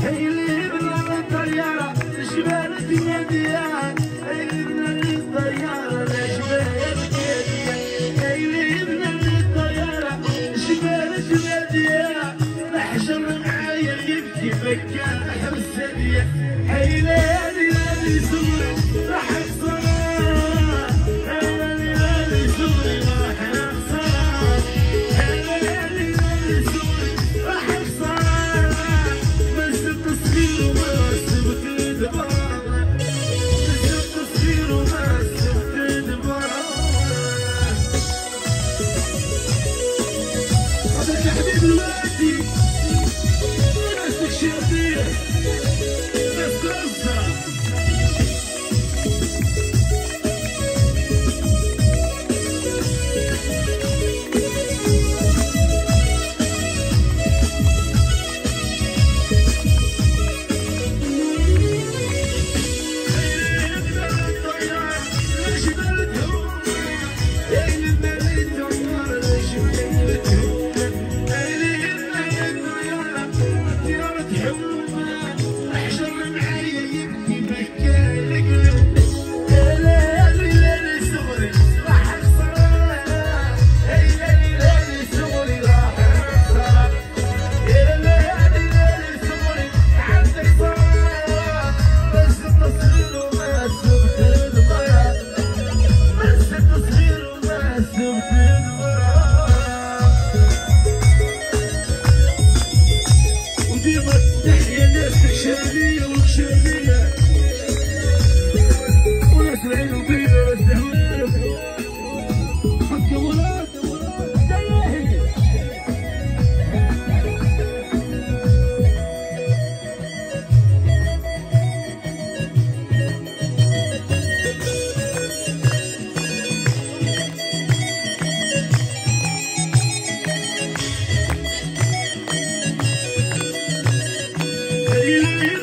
حيلي بلا الطيارة شبالك نادية حيلي بلا الطيارة شبالك نادية حيلي بلا الطيارة شبالك نادية محشر معايا يبكي مكان حبس هدية حيلي هذه صغري راح اكسرها حيلي هذه صغري راح اكسرها حيلي هذه صغري راح اكسرها بس التصوير وما سبت دبارة بس التصوير وما سبت دبارة هذاك يا حبيب الوادي وناسك شرطية ناس كرزة Hey,